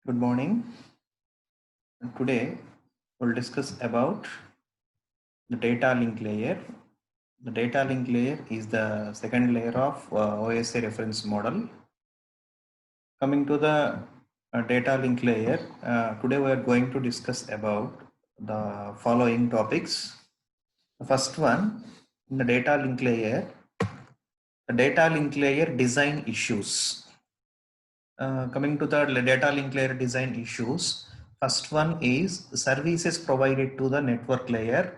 Good morning. Today we'll discuss about the data link layer. The data link layer is the second layer of OSI reference model. Coming to the data link layer, today we are going to discuss about the following topics. The first one, in the data link layer, the data link layer design issues. Coming to the data link layer design issues, first one is services provided to the network layer.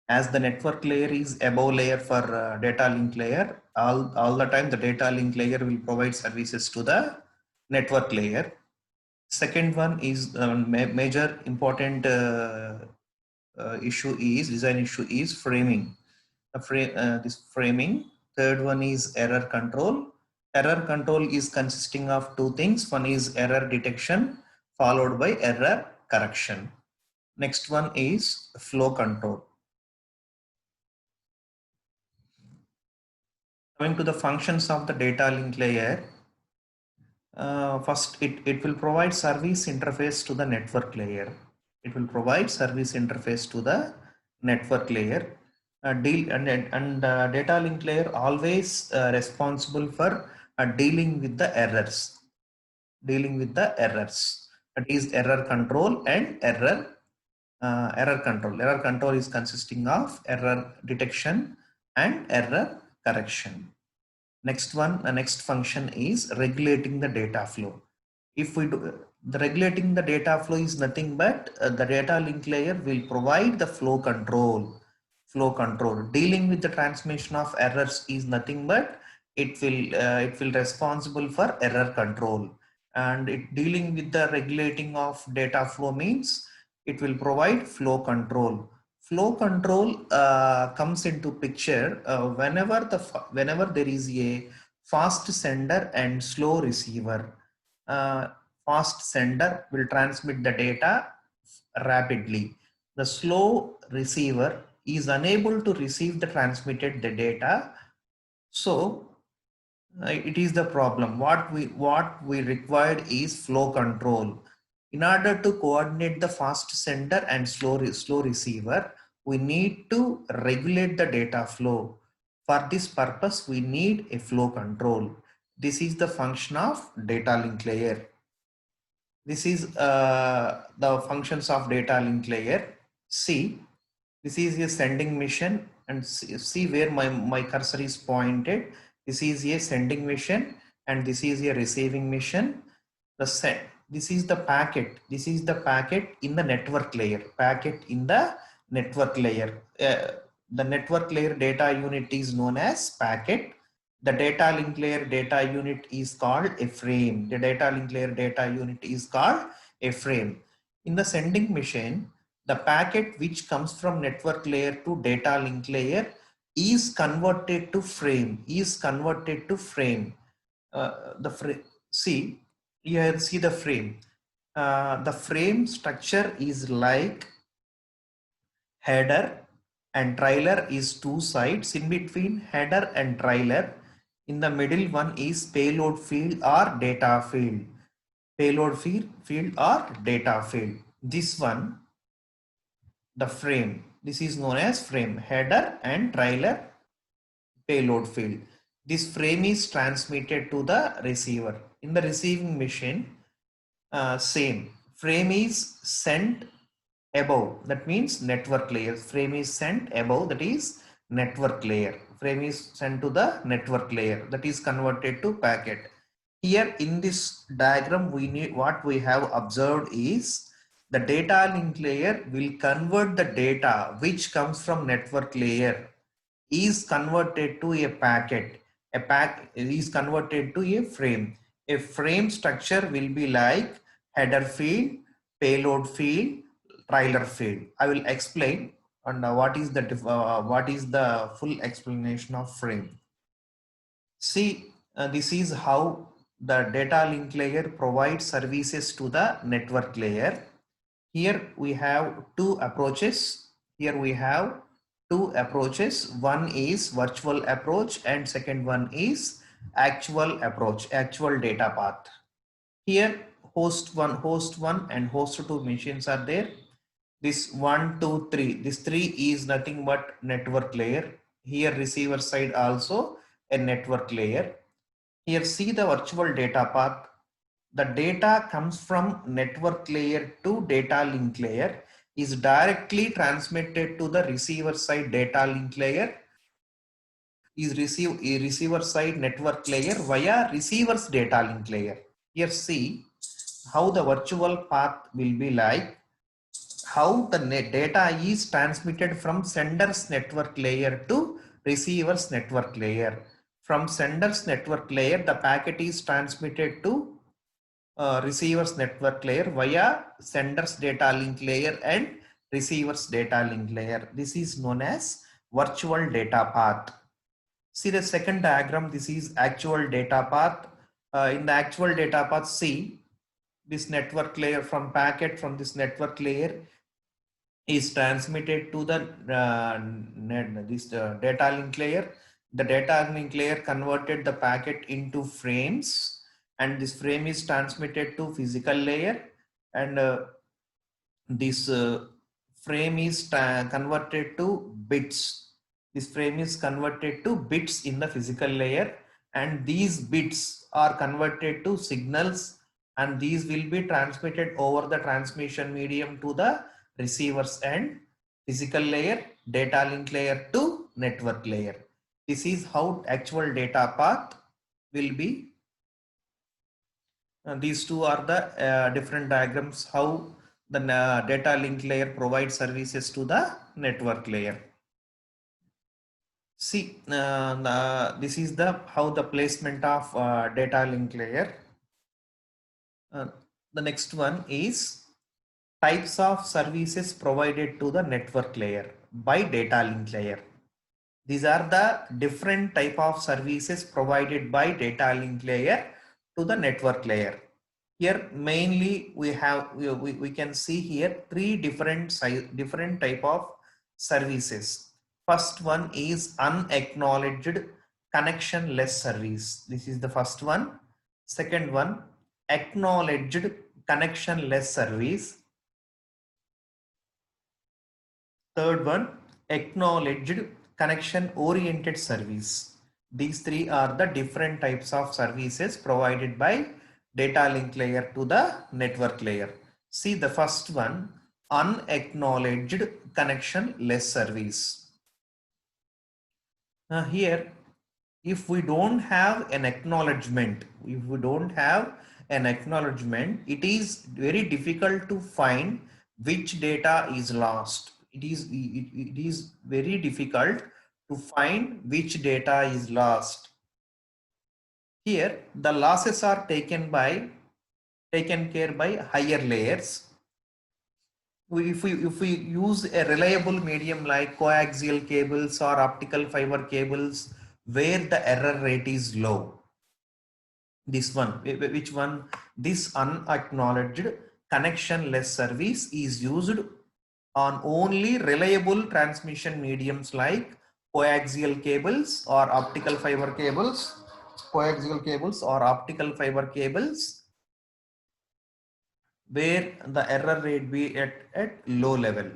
As the network layer is above layer for data link layer, all the time the data link layer will provide services to the network layer. Second one is major important issue is design issue is framing. This framing. Third one is error control. Error control is consisting of two things. One is error detection followed by error correction. Next one is flow control. Coming to the functions of the data link layer, first it will provide service interface to the network layer. It will provide service interface to the network layer. Data link layer always responsible for dealing with the errors. That is error control and error control. Error control is consisting of error detection and error correction. Next one, the next function is regulating the data flow. If we do the regulating the data flow is nothing but the data link layer will provide the flow control. Dealing with the transmission of errors is nothing but it will responsible for error control, and it dealing with the regulating of data flow means it will provide flow control. Flow control comes into picture whenever there is a fast sender and slow receiver. uh, Fast sender will transmit the data rapidly. The slow receiver is unable to receive the transmitted the data. So it is the problem. What we required is flow control. In order to coordinate the fast sender and slow receiver, we need to regulate the data flow. For this purpose, we need a flow control. This is the function of data link layer. This is the functions of data link layer. See, this is a sending mission, and see where my cursor is pointed. This is a sending mission and this is a receiving mission. This is the packet. This is the packet in the network layer. Packet in the network layer. The network layer data unit is known as packet. The data link layer data unit is called a frame. The data link layer data unit is called a frame. In the sending machine, the packet which comes from network layer to data link layer is converted to frame. See here, see the frame. The frame structure is like header and trailer is two sides. In between header and trailer, in the middle one is payload field or data field. Field or data field. This one, the frame. This is known as frame, header and trailer, payload field. This frame is transmitted to the receiver. In the receiving machine, same frame is sent above, that means network layer. Frame is sent above, that is network layer. Frame is sent to the network layer, that is converted to packet. Here in this diagram, what we have observed is the data link layer will convert the data which comes from network layer is converted to a packet. A pack is converted to a frame. A frame structure will be like header field, payload field, trailer field. I will explain on what is the full explanation of frame. See, this is how the data link layer provides services to the network layer. Here we have two approaches. One is virtual approach and second one is actual approach, actual data path. Here host 1 and host 2 machines are there. This 1, 2, 3. This 3 is nothing but network layer. Here receiver side also a network layer. Here see the virtual data path. The data comes from network layer to data link layer, is directly transmitted to the receiver side data link layer, is receiver side network layer via receiver's data link layer. Here see how the virtual path will be like, how the data is transmitted from sender's network layer to receiver's network layer. From sender's network layer, the packet is transmitted to receiver's network layer via sender's data link layer and receiver's data link layer. This is known as virtual data path. See the second diagram, this is actual data path. In the actual data path, see this network layer from packet from this network layer is transmitted to the data link layer. The data link layer converted the packet into frames, and this frame is transmitted to physical layer, and this frame is converted to bits. This frame is converted to bits in the physical layer, and these bits are converted to signals, and these will be transmitted over the transmission medium to the receivers and physical layer, data link layer to network layer. This is how actual data path will be. These two are the different diagrams how the data link layer provides services to the network layer. See, this is the how the placement of data link layer. The next one is types of services provided to the network layer by data link layer. These are the different type of services provided by data link layer to the network layer. Here mainly we have we can see here three different type of services. First one is unacknowledged connectionless service. This is the first one. Second one, acknowledged connectionless service. Third one, acknowledged connection oriented service. These three are the different types of services provided by data link layer to the network layer. See the first one, unacknowledged connection less service. Here, if we don't have an acknowledgement, it is very difficult to find which data is lost. It is very difficult to find which data is lost. Here, the losses are taken care by higher layers. If we use a reliable medium like coaxial cables or optical fiber cables where the error rate is low, this one, which one, this unacknowledged connectionless service is used on only reliable transmission mediums like coaxial cables or optical fiber cables, where the error rate be at low level.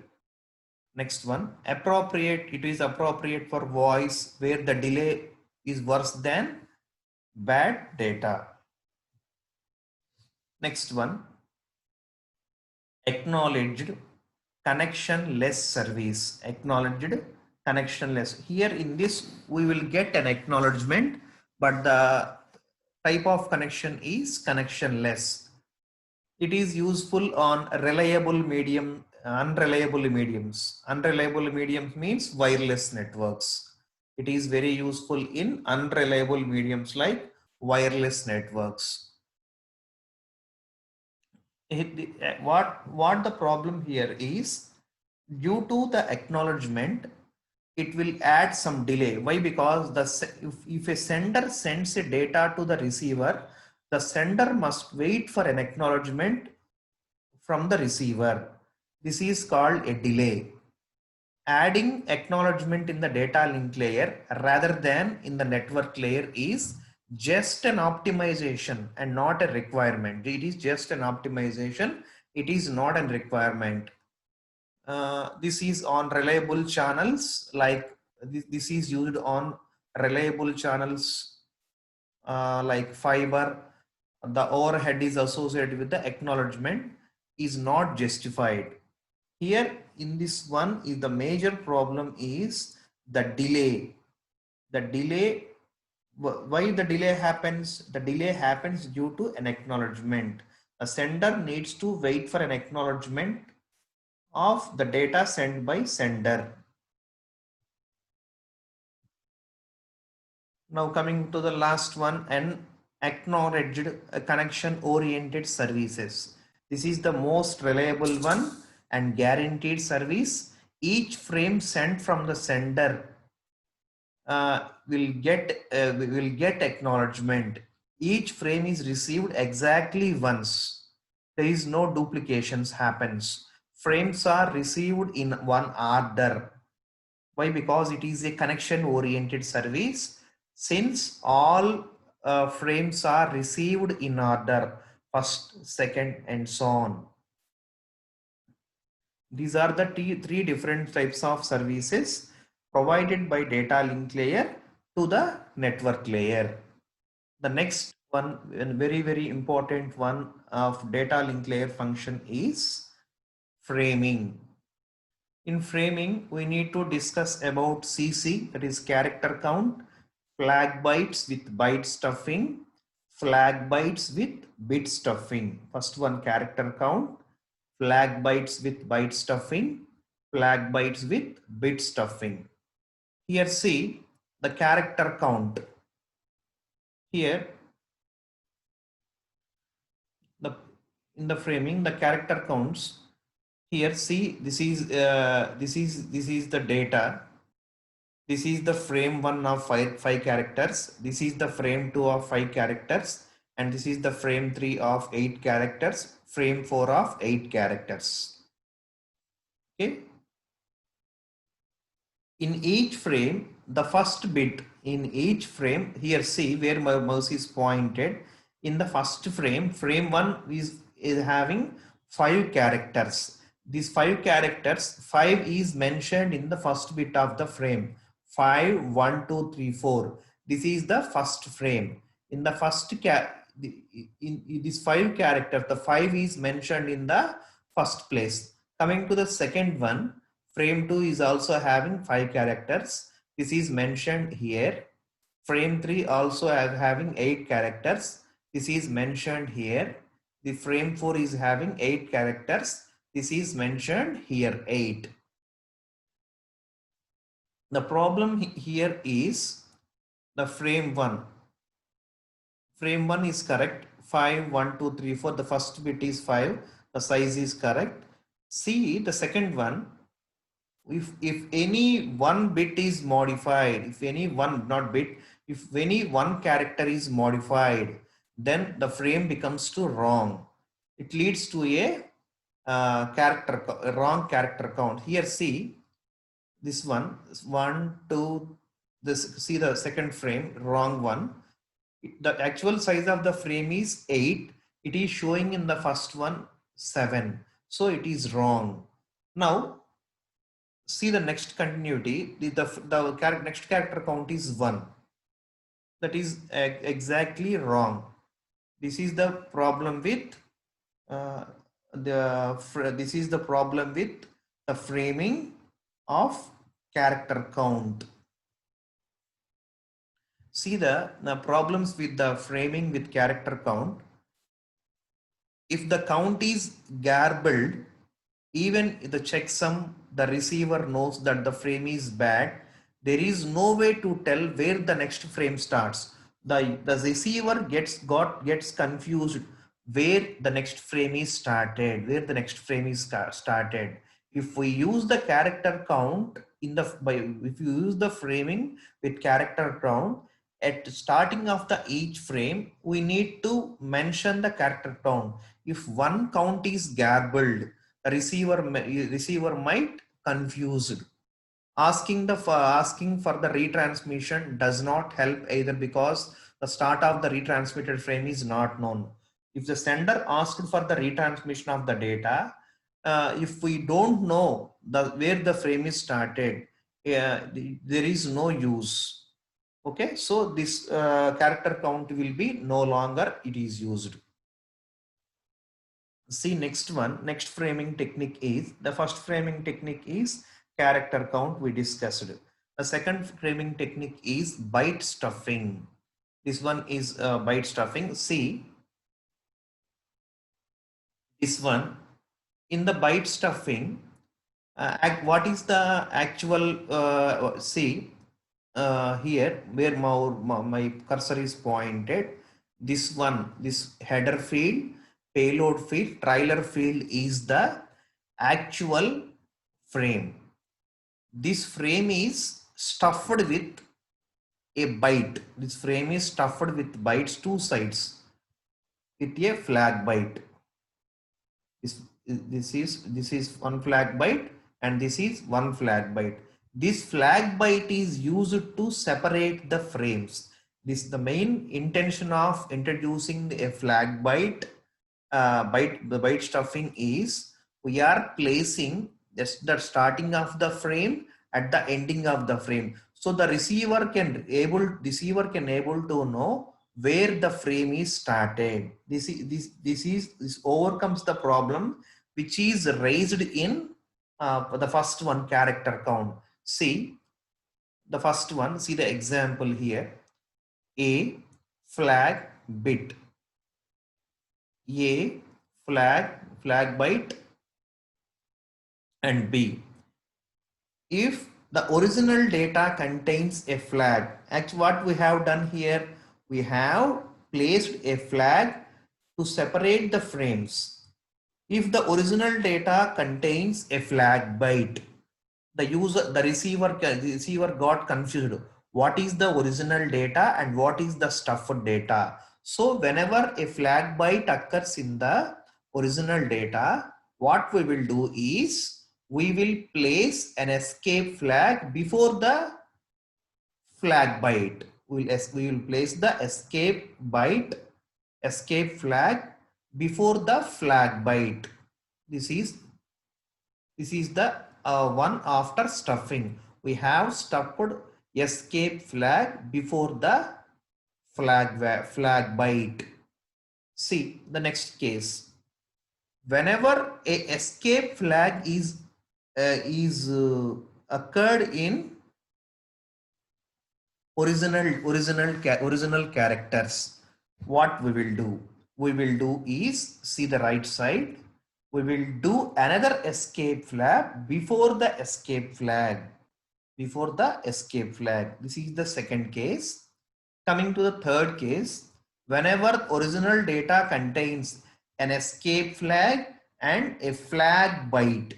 Next one, it is appropriate for voice where the delay is worse than bad data. Next one, acknowledged connectionless service. Here in this, we will get an acknowledgement, but the type of connection is connectionless. It is useful on unreliable mediums. Unreliable mediums means wireless networks. It is very useful in unreliable mediums like wireless networks. What the problem here is, due to the acknowledgement, it will add some delay. Why? Because if a sender sends a data to the receiver, the sender must wait for an acknowledgement from the receiver. This is called a delay. Adding acknowledgement in the data link layer rather than in the network layer is just an optimization and not a requirement. It is just an optimization. It is not a requirement. This is on reliable channels, like this is used on reliable channels like fiber. The overhead is associated with the acknowledgement is not justified. Here in this one is the major problem is the delay. The delay, why the delay happens? The delay happens due to an acknowledgement. A sender needs to wait for an acknowledgement of the data sent by sender. Now coming to the last one, an acknowledged connection oriented services. This is the most reliable one and guaranteed service. Each frame sent from the sender will get acknowledgement. Each frame is received exactly once. There is no duplications happens. Frames are received in one order. Why? Because it is a connection oriented service. Since all frames are received in order, first, second, and so on. These are the three different types of services provided by data link layer to the network layer. The next one, and very important one of data link layer function is framing. In framing, we need to discuss about CC, that is character count, flag bytes with byte stuffing, flag bytes with bit stuffing. First one, character count, flag bytes with byte stuffing, flag bytes with bit stuffing. Here see the character count. Here in the framing, the character counts. Here see, this is the data. This is the frame 1 of five characters. This is the frame 2 of 5 characters. And this is the frame 3 of 8 characters. Frame 4 of 8 characters. Okay. In each frame, the first bit in each frame, here see where my mouse is pointed. In the first frame, frame 1 is having 5 characters. These 5 characters, 5 is mentioned in the first bit of the frame. 5, 1, 2, 3, 4. This is the first frame. In the first in these 5 characters, the 5 is mentioned in the first place. Coming to the second one, frame 2 is also having 5 characters. This is mentioned here. Frame 3 also having 8 characters. This is mentioned here. The frame 4 is having 8 characters. This is mentioned here 8. The problem here is the frame 1. Frame 1 is correct. 5, 1, 2, 3, 4. The first bit is 5. The size is correct. See the second one. If any one bit is modified, if any one, not bit, if any one character is modified, then the frame becomes to wrong. It leads to a wrong character count. Here see this one, 1, 2, this, see the second frame, wrong one. The actual size of the frame is 8. It is showing in the first one 7. So it is wrong. Now see the next continuity. The next character count is 1. That is exactly wrong. This is the problem with this is the problem with the framing of character count. See the problems with the framing with character count. If the count is garbled, even the checksum, the receiver knows that the frame is bad. There is no way to tell where the next frame starts. The receiver gets confused where the next frame is started, where the next frame is started. If we use the character count if you use the framing with character count, at starting of the each frame, we need to mention the character count. If one count is garbled, receiver might confused. Asking for the retransmission does not help either, because The start of the retransmitted frame is not known. If the sender asked for the retransmission of the data, if we don't know where the frame is started, there is no use. Okay, so this character count will be no longer it is used. See next one, next framing technique is, the first framing technique is character count we discussed. The second framing technique is byte stuffing. This one is byte stuffing. See this one, in the byte stuffing, what is the actual, see here where my cursor is pointed, this one, this header field, payload field, trailer field is the actual frame. This frame is stuffed with a byte. This frame is stuffed with bytes, two sides, with a flag byte. This is one flag byte and this is one flag byte. This flag byte is used to separate the frames. This is the main intention of introducing a flag byte. The byte stuffing is we are placing the starting of the frame at the ending of the frame, so the receiver can able to know where the frame is started. This overcomes the problem which is raised in the first one, character count. See the first one, see the example here, a flag bit, a flag byte, and B. If the original data contains a flag, actually what we have done here, we have placed a flag to separate the frames. If the original data contains a flag byte, the receiver got confused. What is the original data and what is the stuffed data? So whenever a flag byte occurs in the original data, what we will do is we will place an escape flag before the flag byte. We will place the escape flag before the flag byte. This is the one after stuffing. We have stuffed escape flag before the flag byte. See the next case. Whenever a escape flag is occurred in original characters, what we will do? We will do is, see the right side, we will do another escape flag before the escape flag. This is the second case. Coming to the third case, whenever original data contains an escape flag and a flag byte,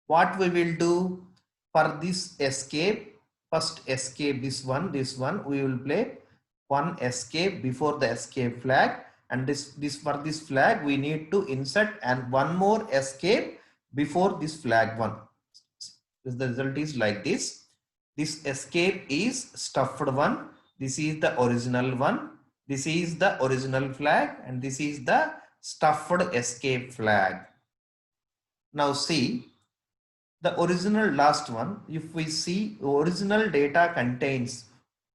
what we will do for this escape, first escape, this one, we will play one escape before the escape flag, and this for this flag we need to insert and one more escape before this flag one. The result is like this. This escape is stuffed one, this is the original one, this is the original flag, and this is the stuffed escape flag. Now see the original last one. If we see, original data contains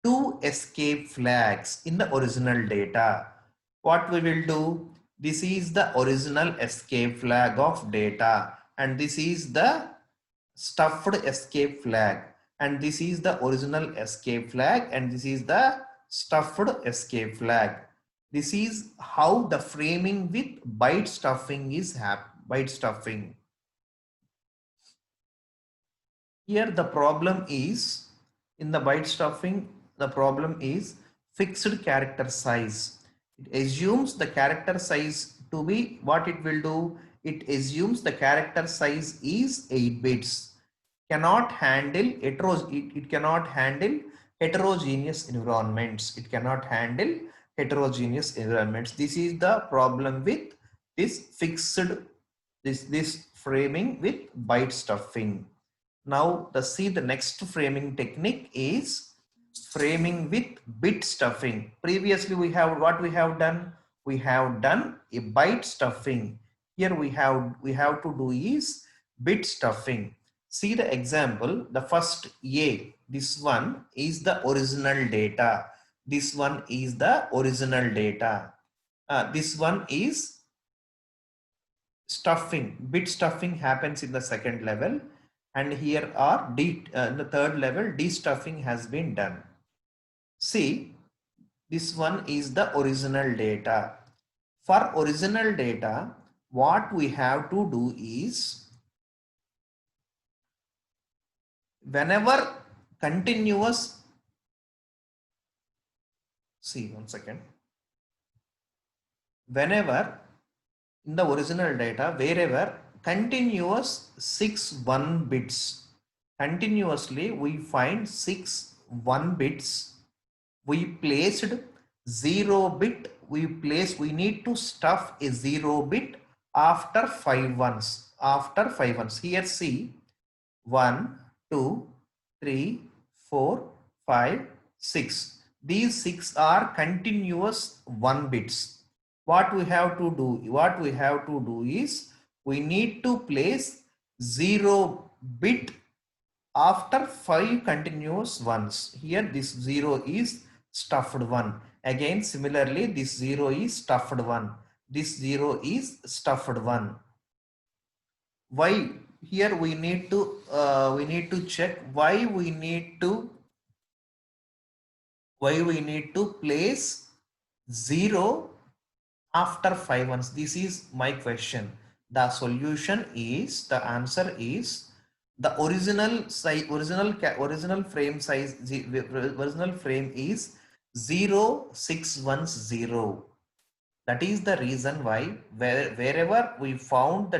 two escape flags in the original data, what we will do? This is the original escape flag of data, and this is the stuffed escape flag, and this is the original escape flag, and this is the stuffed escape flag. This is how the framing with byte stuffing is byte stuffing. Here the problem is, in the byte stuffing, the problem is fixed character size. It assumes the character size to be, what it will do? It assumes the character size is 8 bits. Cannot handle it cannot handle heterogeneous environments. It cannot handle heterogeneous environments. This is the problem with this fixed, this framing with byte stuffing. Now see the next framing technique is framing with bit stuffing. Previously we have what we have done? We have done a byte stuffing. Here we have to do is bit stuffing. See the example, the first A, this one is the original data. This one is the original data. This one is stuffing. Bit stuffing happens in the second level, and here are in the third level, destuffing has been done. See, this one is the original data. For original data, what we have to do is, whenever continuous, see one second, whenever in the original data, wherever continuous 6 1 bits, continuously we find 6 1 bits, we placed 0 bit, we need to stuff a 0 bit after 5 ones, here see 1 2 3 4 5 6, these 6 are continuous 1 bits. What we have to do is we need to place 0 bit after 5 continuous ones. Here this 0 is stuffed 1. Again similarly this 0 is stuffed 1. This 0 is stuffed 1. Why? Here we need to check why we need to place 0 after 5 ones. This is my question. The solution is, the answer is, the original size, original frame size, original frame is 0610. That is the reason why wherever we find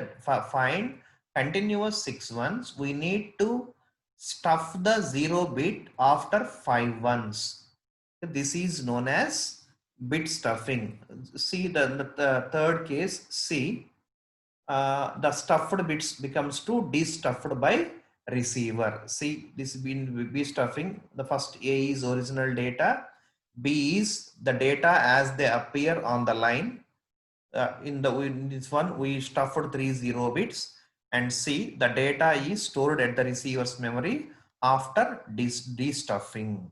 continuous 6 ones, we need to stuff the 0 bit after 5 ones. This is known as bit stuffing. See the third case, see, the stuffed bits becomes to destuffed by receiver. See, this been B stuffing. The first A is original data, B is the data as they appear on the line. In this one we stuffed 3 0 bits, and C, the data is stored at the receiver's memory after destuffing.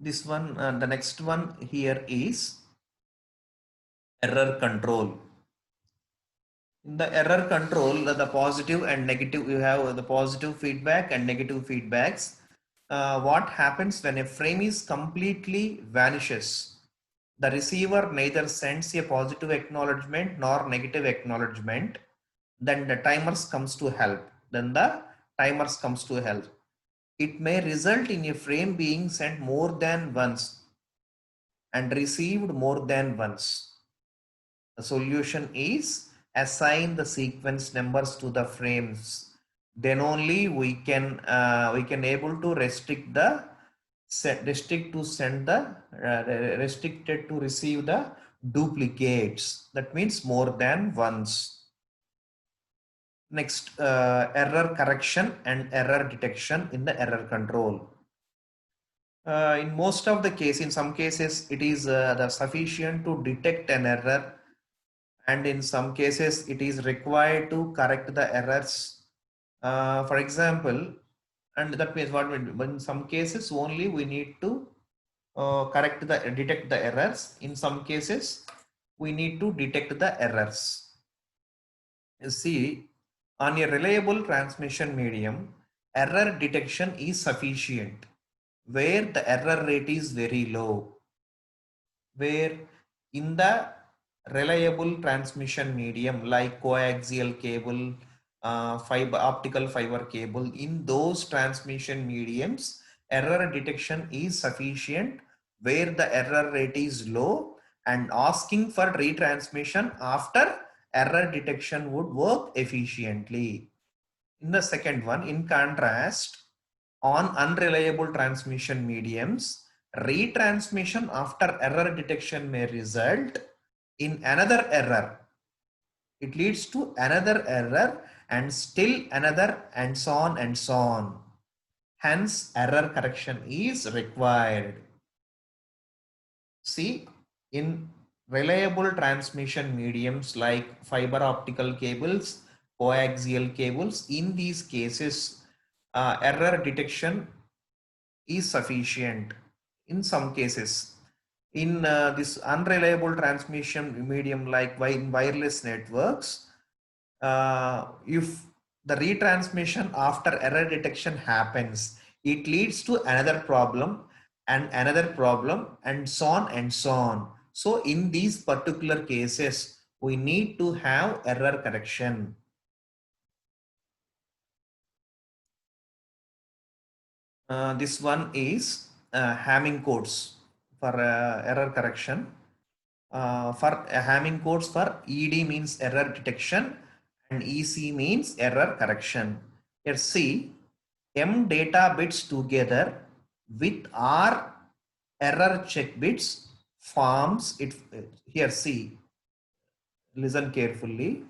This one, the next one here is error control. In the error control, the positive and negative, you have the positive feedback and negative feedbacks. What happens when a frame is completely vanishes? The receiver neither sends a positive acknowledgement nor negative acknowledgement. Then the timers comes to help. It may result in a frame being sent more than once and received more than once. The solution is assign the sequence numbers to the frames. Then only we can able to restricted to receive the duplicates. That means more than once. Next, error correction and error detection in the error control. In most of the case, in some cases, it is sufficient to detect an error, and in some cases, it is required to correct the errors. For example, and that means what we do, in some cases only we need to detect the errors. In some cases, we need to detect the errors. You see, on a reliable transmission medium, error detection is sufficient where the error rate is very low. Where in the reliable transmission medium like coaxial cable, optical fiber cable, in those transmission mediums, error detection is sufficient where the error rate is low, and asking for retransmission after error detection would work efficiently. In the second one, in contrast, on unreliable transmission mediums, retransmission after error detection may result in another error. It leads to another error and still another, and so on and so on. Hence, error correction is required. See, in reliable transmission mediums like fiber optical cables, coaxial cables, in these cases, error detection is sufficient in some cases. In this unreliable transmission medium like wireless networks, if the retransmission after error detection happens, it leads to another problem and another problem and so on and so on. So in these particular cases, we need to have error correction. This one is Hamming codes for error correction. For Hamming codes for ED means error detection and EC means error correction. Here see, M data bits together with R error check bits forms it. Here see, listen carefully.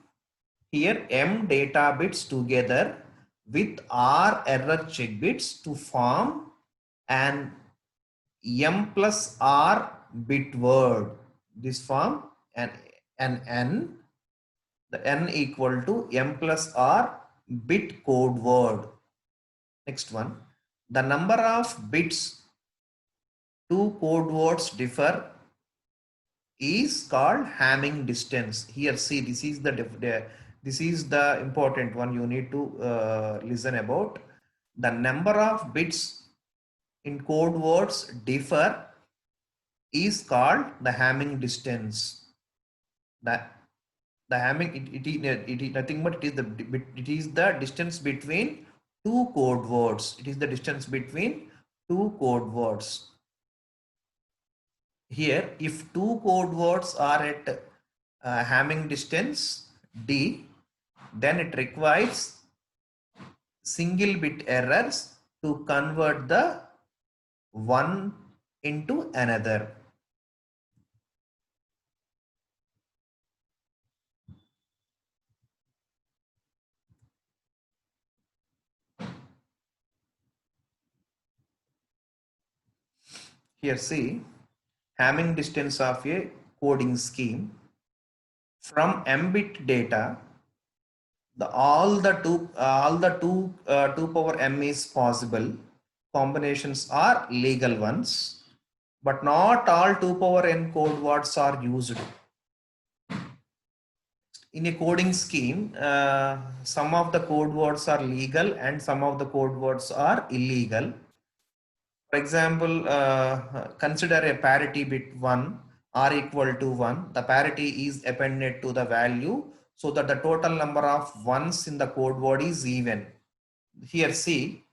Here M data bits together with R error check bits to form an M plus R bit word. This form an N, the N equal to M plus R bit code word. Next one, the number of bits two code words differ is called Hamming distance. Here see, this is the important one you need to listen about. The number of bits in code words differ is called the Hamming distance. That the Hamming it is nothing but it is the distance between two code words. It is the distance between two code words. Here, if two code words are at Hamming distance D, then it requires single bit errors to convert the one into another. Here see, Hamming distance of a coding scheme. From m-bit data, all the two power m is possible. Combinations are legal ones, but not all 2 power n code words are used. In a coding scheme, some of the code words are legal and some of the code words are illegal. For example, consider a parity bit 1 r equal to 1. The parity is appended to the value so that the total number of ones in the code word is even. Here see,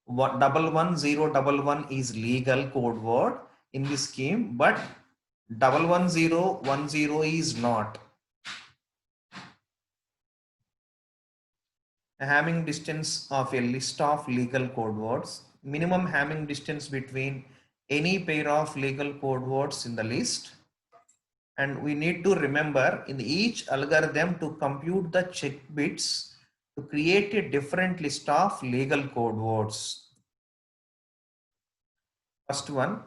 11011 is legal code word in this scheme, but 11010 is not. A Hamming distance of a list of legal code words. Minimum Hamming distance between any pair of legal code words in the list. And we need to remember in each algorithm to compute the check bits to create a different list of legal code words. First one,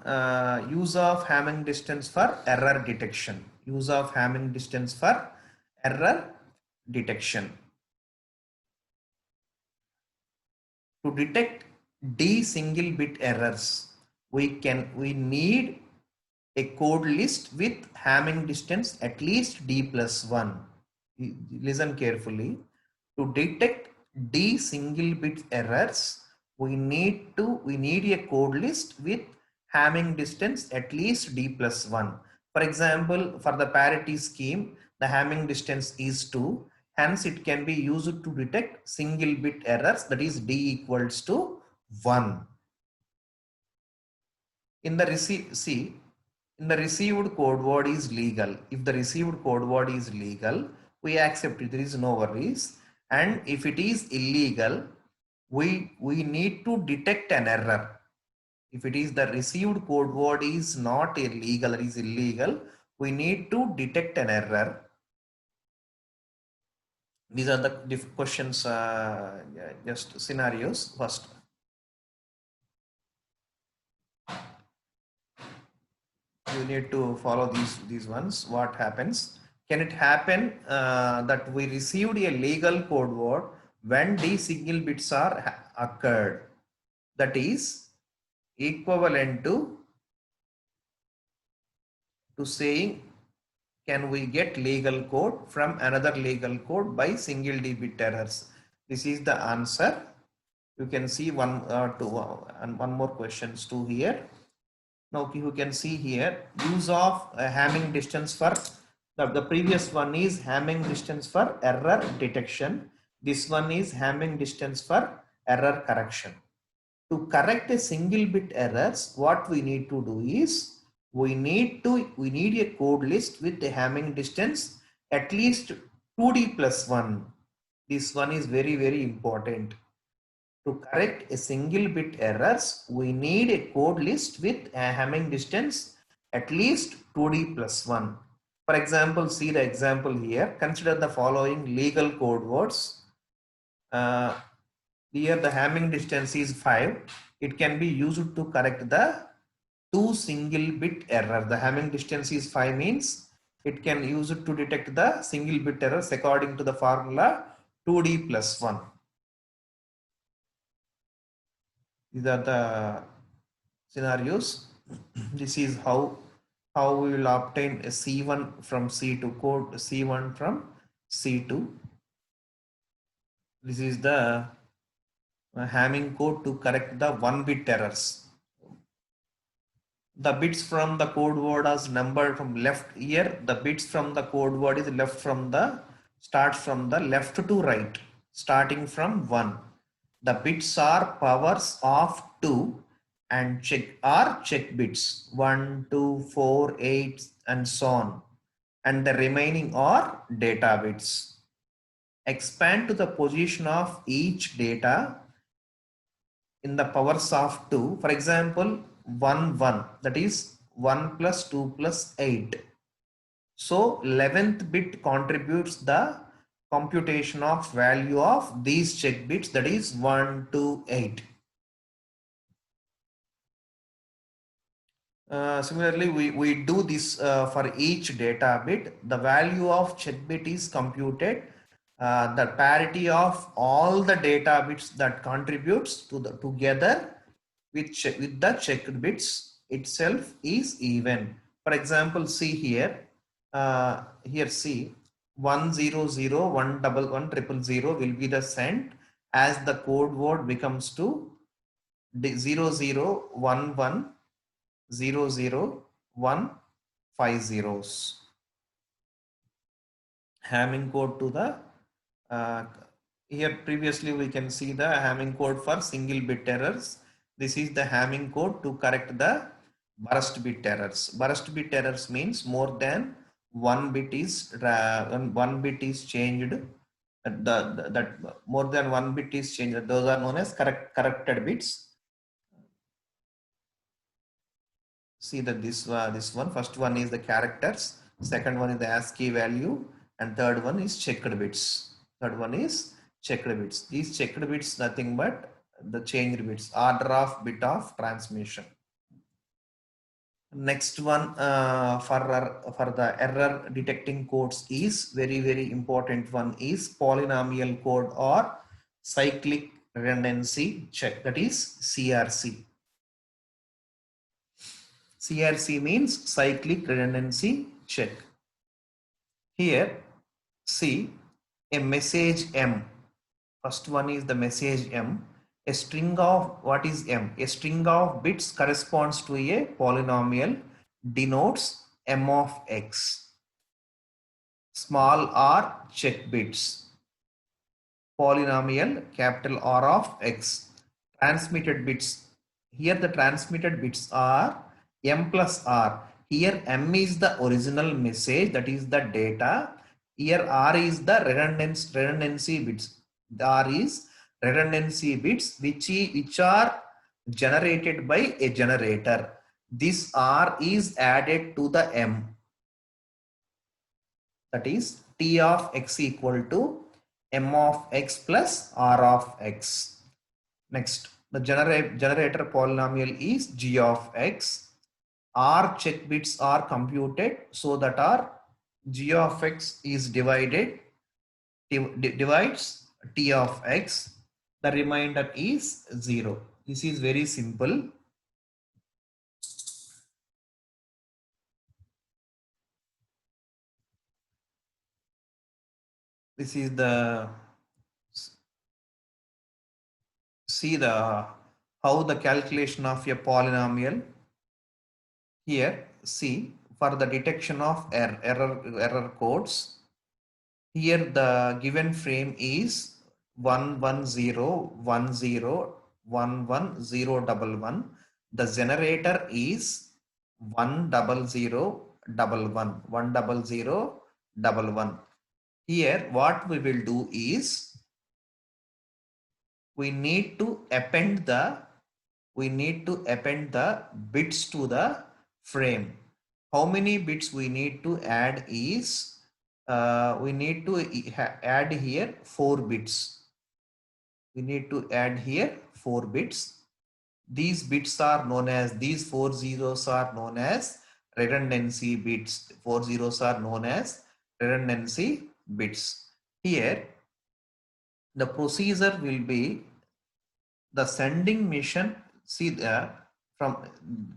use of Hamming distance for error detection. Use of Hamming distance for error detection. To detect D single bit errors, we need a code list with Hamming distance at least D plus 1. Listen carefully. To detect D single bit errors, we need a code list with Hamming distance at least D plus 1. For example, for the parity scheme, the Hamming distance is 2. Hence, it can be used to detect single bit errors, that is D equals to 1. In the received code word is legal. If the received code word is legal, we accept it. There is no worries. And if it is illegal, we need to detect an error. If it is the received code word is not illegal, it is illegal, we need to detect an error. These are the questions, just scenarios. First, you need to follow these ones. What happens? Can it happen that we received a legal code word when these single bits are occurred? That is equivalent to saying, can we get legal code from another legal code by single D bit errors? This is the answer. You can see and one more questions too here. Now you can see here use of Hamming distance for the previous one is Hamming distance for error detection. This one is Hamming distance for error correction. To correct a single bit errors, what we need to do is we need a code list with a Hamming distance at least 2D plus 1. This one is very important. To correct a single bit errors, we need a code list with a Hamming distance at least 2D plus 1. For example, see the example here. Consider the following legal code words. Here the Hamming distance is 5. It can be used to correct the 2 single bit error. The Hamming distance is 5 means it can use it to detect the single bit errors according to the formula 2D plus 1. These are the scenarios. This is how we will obtain a C1 from C2 code, C1 from C2. This is the Hamming code to correct the 1-bit errors. The bits from the code word is numbered from left here. The bits from the code word is left from the starts from the left to right, starting from 1. The bits are powers of 2 and check bits 1, 2, 4, 8 and so on, and the remaining are data bits. Expand to the position of each data in the powers of 2. For example, 1, 1, that is 1 plus 2 plus 8. So 11th bit contributes the computation of value of these check bits, that is 1, 2, 8. Similarly, we do this for each data bit. The value of check bit is computed. The parity of all the data bits that contributes to the together with the checked bits itself is even. For example, see here. Here see 100 111 will be the sent as the code word becomes to 0011 001 5 zeros. Hamming code to the here previously we can see the Hamming code for single bit errors. This is the Hamming code to correct the burst bit errors. Burst bit errors means more than one bit is changed. That more than one bit is changed. Those are known as corrected bits. See that this one, first one is the characters, second one is the ASCII value, and third one is checked bits. Third one is checked bits. These checked bits nothing but the changed bits, order of bit of transmission. Next one for the error detecting codes is very important one is polynomial code or cyclic redundancy check, that is CRC. CRC means cyclic redundancy check. Here, see a message M. First one is the message M. A string of, what is M? A string of bits corresponds to a polynomial, denotes M of X. Small r check bits. Polynomial, capital R of X. Transmitted bits. Here the transmitted bits are M plus R. Here M is the original message, that is the data. Here R is the redundancy bits. R is redundancy bits which are generated by a generator. This R is added to the M. That is T of X equal to M of X plus R of X. Next, the generator polynomial is G of X. R check bits are computed so that our g of x is divides t of x. The remainder is 0. This is very simple. This is the see the how the calculation of a polynomial. Here see, for the detection of error codes, here the given frame is 110101111. The generator is 10011. Here what we will do is we need to append the bits to the frame. How many bits we need to add is we need to add here 4 bits. We need to add here 4 bits. These bits are known as, these 4 zeros are known as redundancy bits. 4 zeros are known as redundancy bits. Here the procedure will be the sending mission. See the from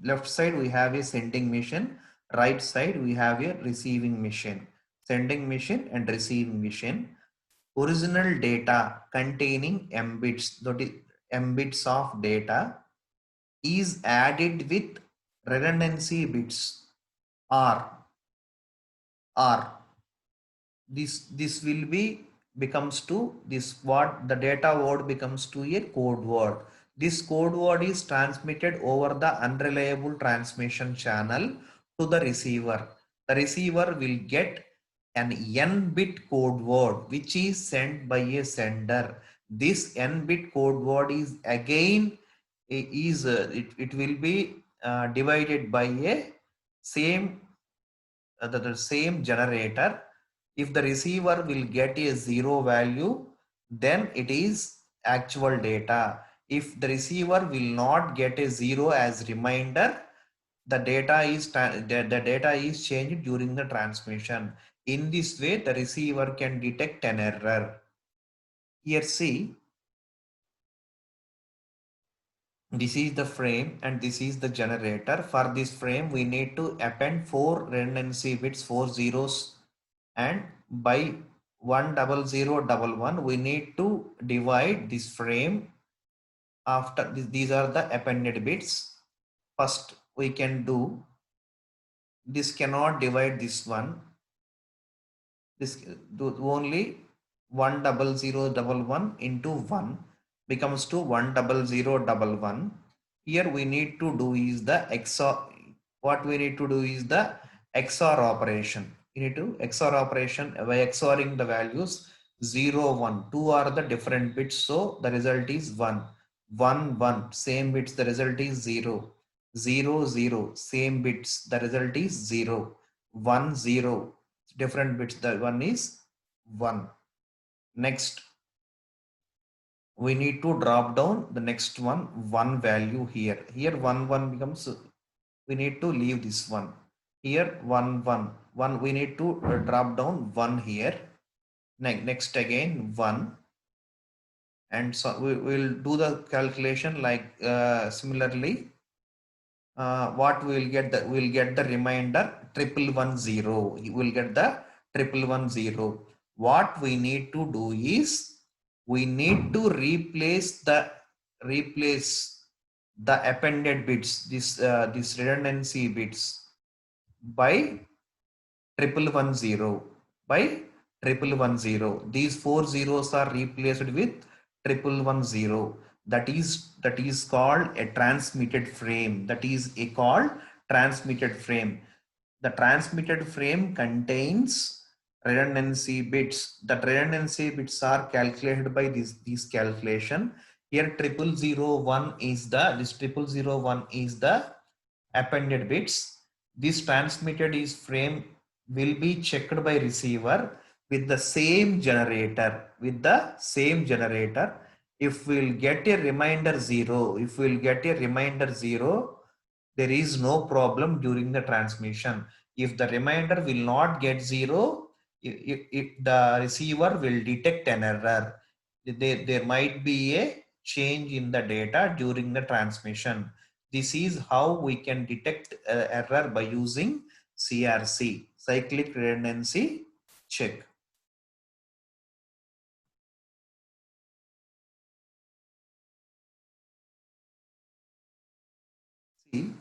left side we have a sending mission, right side we have a receiving mission. Sending mission and receiving mission. Original data containing m bits, that is m bits of data, is added with redundancy bits r. This will be becomes to this, what the data word becomes to a code word. This code word is transmitted over the unreliable transmission channel to the receiver. The receiver will get an n bit code word which is sent by a sender. This n bit code word is again it will be divided by a same the same generator. If the receiver will get a 0 value, then it is actual data. If the receiver will not get a 0 as reminder, the data is changed during the transmission. In this way, the receiver can detect an error. Here see, this is the frame and this is the generator. For this frame, we need to append 4 redundancy bits, 4 zeros, and by 10011 we need to divide this frame. After this, these are the appended bits. First we can do this, cannot divide this one. This do only 10011 into 1 becomes to 10011. Here we need to do is the XOR. What we need to do is the XOR operation. You need to XOR operation by XORing the values 0, 1. 2 are the different bits, so the result is 1. 1, 1, same bits, the result is 0. 0, 0, same bits, the result is 0. 1, 0, different bits, the one is 1. Next, we need to drop down the next one value here. Here 1, 1 becomes, we need to leave this one. Here 1, 1, 1, we need to drop down 1 here. Next again 1. And so we will do the calculation like similarly. What we will get, the we'll get the remainder 1110. You will get the 1110. What we need to do is we need to replace the appended bits, this redundancy bits, by 1110. By 1110. These 4 zeros are replaced with 1110. That is called a transmitted frame. That is called transmitted frame. The transmitted frame contains redundancy bits. The redundancy bits are calculated by this calculation. Here 0001 is the appended bits. This transmitted is frame will be checked by receiver with the same generator. If we'll get a reminder 0, there is no problem during the transmission. If the remainder will not get 0, if the receiver will detect an error. There might be a change in the data during the transmission. This is how we can detect error by using CRC, cyclic redundancy check. See,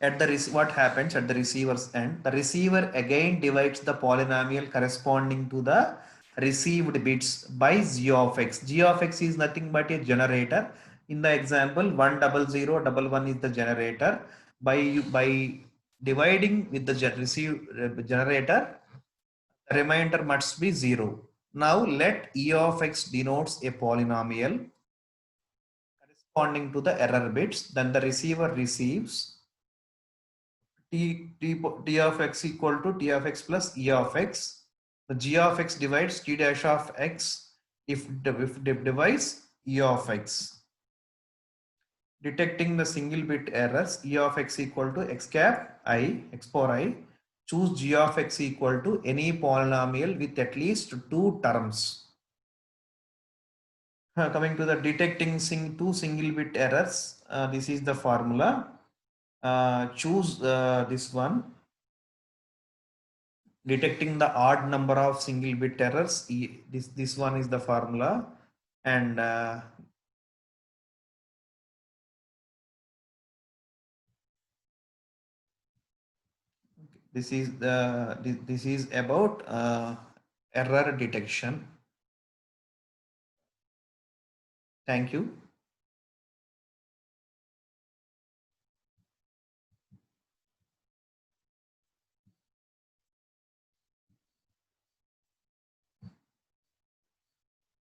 at the what happens at the receiver's end, the receiver again divides the polynomial corresponding to the received bits by g of x. G of x is nothing but a generator. In the example, 10011 is the generator. By dividing with the generator, the remainder must be 0. Now let e of x denotes a polynomial corresponding to the error bits. Then the receiver receives t of x equal to t of x plus e of x. The g of x divides t dash of x if divides e of x. Detecting the single bit errors, e of x equal to x cap I, x power I. Choose g of x equal to any polynomial with at least 2 terms. Coming to the detecting two single bit errors, this is the formula. Choose this one. Detecting the odd number of single bit errors, this one is the formula, and this is about error detection. Thank you.